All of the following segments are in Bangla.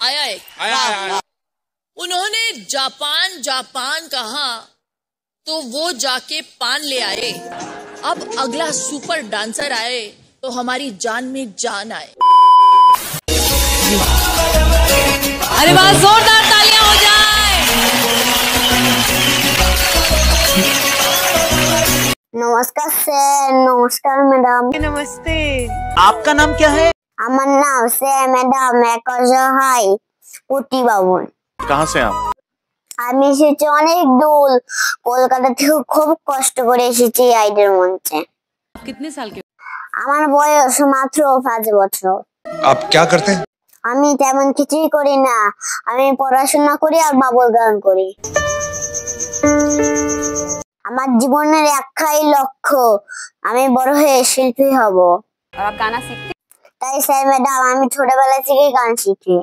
आया है। आया। उन्होंने जापान जापान कहा तो वो जाके पान ले आए। अब अगला सुपर डांसर आए तो हमारी जान में जान आए। अरे वाह, जोरदार तालियां हो जाए। नमस्कार सर। नमस्कार मैडम। नमस्ते। आपका नाम क्या है? আমার নাম স্যার ম্যাডাম হাই পুটি বাবু। कहाँ से आप? আমি এসেছি অনেক দূর, কলকাতা থেকে খুব কষ্ট করে এসেছি আইডের মঞ্চে। कितने साल के? আমার বয়স মাত্র 5 বছর। आप क्या करते हैं? আমি তেমন কিছুই করি না, আমি পড়াশোনা করি আর বাবুল গান করি। আমার জীবনের একটাই লক্ষ্য, আমি বড় হয়ে শিল্পী হব। और आप गाना सीखते? তাই স্যার ম্যাডাম আমি ছোটবেলা থেকেই গান শিখি।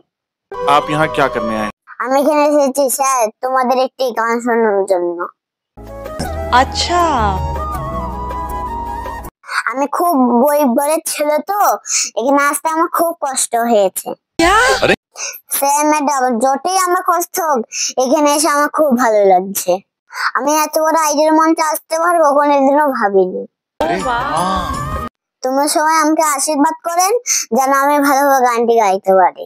आप यहाँ क्या करने आए? আমি এখানে এসেছি স্যার তোমাদের একটি গান শোনানোর জন্য। अच्छा। আমি খুব গরিবের ছেলে তো, এখানে আসতে আমার খুব কষ্ট হয়েছে। স্যার ম্যাডাম যতই আমার কষ্ট হোক, এখানে এসে আমার খুব ভালো লাগছে। আমি এত বড় আইডের মঞ্চে আসতে পারবো কোনোদিনও ভাবিনি। তোমরা সবাই আমাকে আশীর্বাদ করেন যেন আমি ভালোভাবে গানটি গাইতে পারি।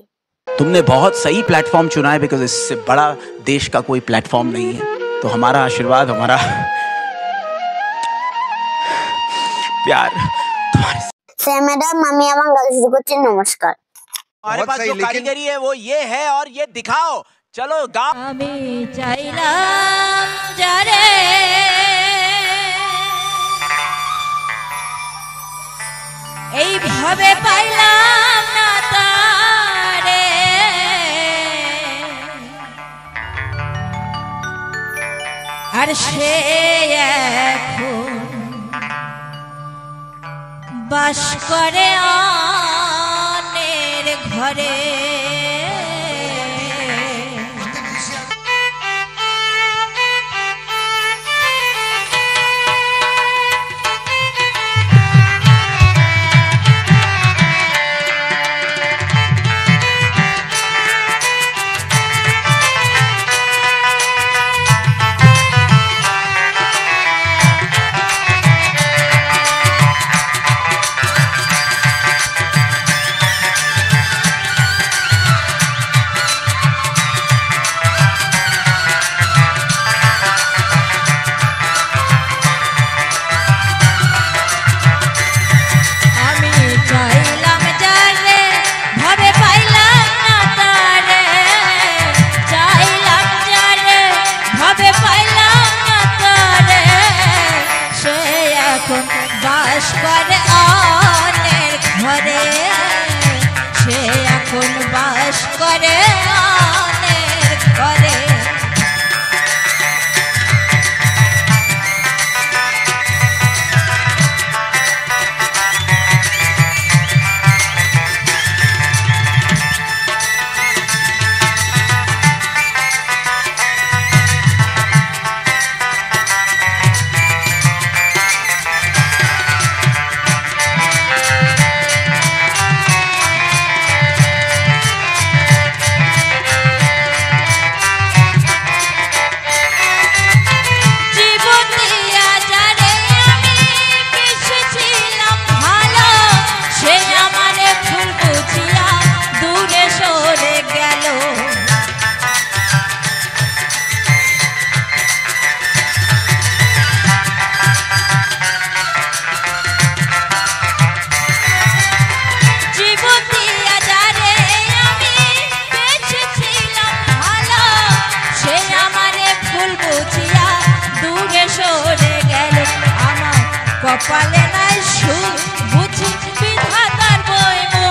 तुमने बहुत सही प्लेटफॉर्म चुना है बिकॉज इससे बड़ा देश का कोई प्लेटफॉर्म नहीं है। तो हमारा आशीर्वाद, हमारा प्यार तुम्हारे স্যার ম্যাডাম আমি আমার গান শুরু করছি। নমস্কার। हमारे पास जो कारीगरी है वो ये है और ये दिखाओ। चलो गाओ। আমি চাইলাম যারে এইভাবে পাইলাম না তারে, আর সে এখন বাস করে অন্যের ঘরে। বাস করে অন্যের ঘরে, সে এখন বাস করে অন্যের ঘরে। কপালে নাই সুখ বুঝি বিধাতার বইমো,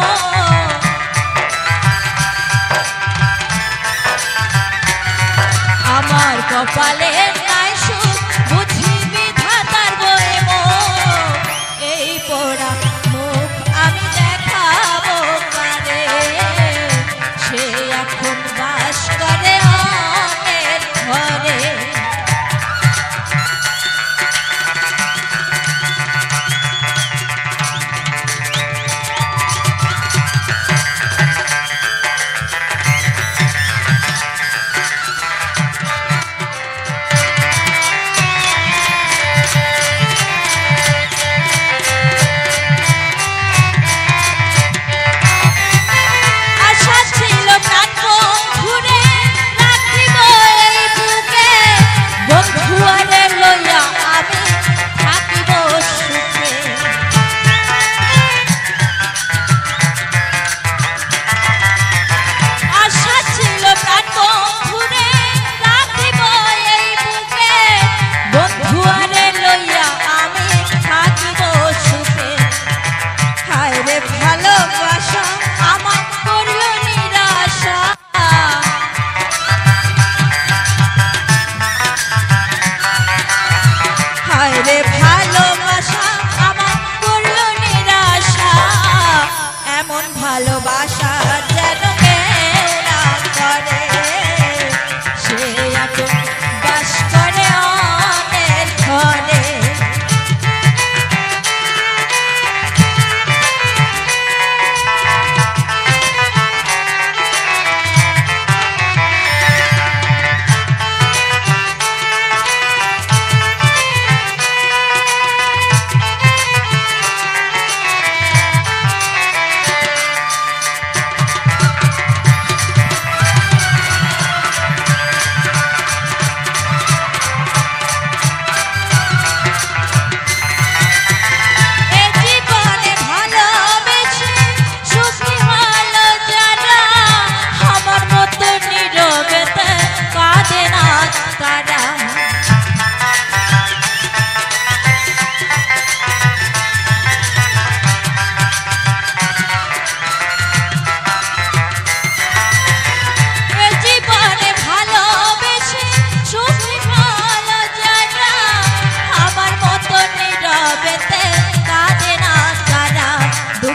আমার কপালে নাই সুখ বুঝি বিধাতার বইমো। এই পোড়া মুখ আমি দেখাবো কারে, সে এখন বাস করে অন্যের ঘরে।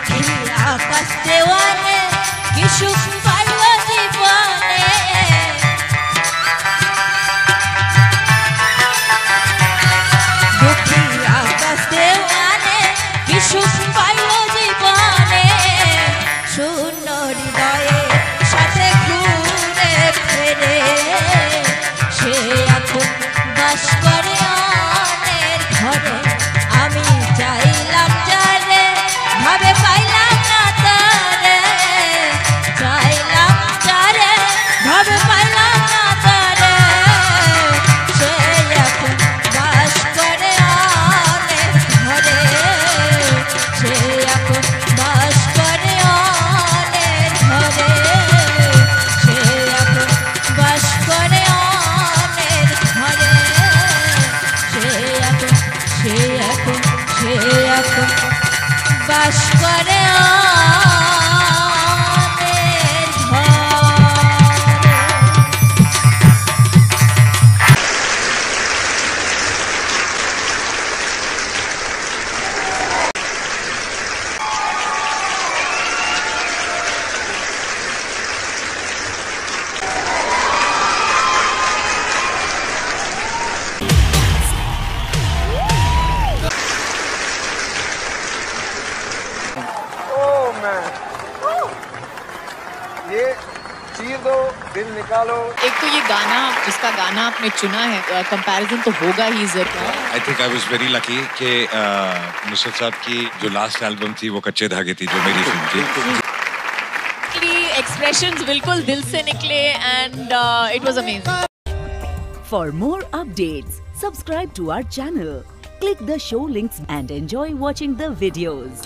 দুঃখী আকাশ দেওয়ানে কি সুখ পাইল জীবনে দুঃখী আকাশ দেওয়ানে কি সুখ পাইল জীবনে শূন্য হৃদয়ে সাথে ঘুরে ফেরে সে এখন বাস করে অনের ঘরে আমি চাইলাম যারে ভাবে পাইলাম না তারে চাইলাম যারে ভাবে পাইলাম না তারে সে এখন বাস করে অনের ঘরে সে এখন বাস করে অনের ঘরে সে এখন বাস করে অনের ঘরে সে এখন বাস করে অনের ঘরে ये चीर दो दिल निकालो। एक तो ये गाना जिसका गाना आपने चुना है कंपैरिजन तो होगा ही जरूर I think I was very lucky कि नुसरत साहब की जो लास्ट एल्बम थी वो कच्चे धागे थी जो मेरी फिल्म थी एक्सप्रेशंस बिल्कुल दिल से निकले and it was amazing For more updates, subscribe to our channel, click the show links and enjoy watching the videos.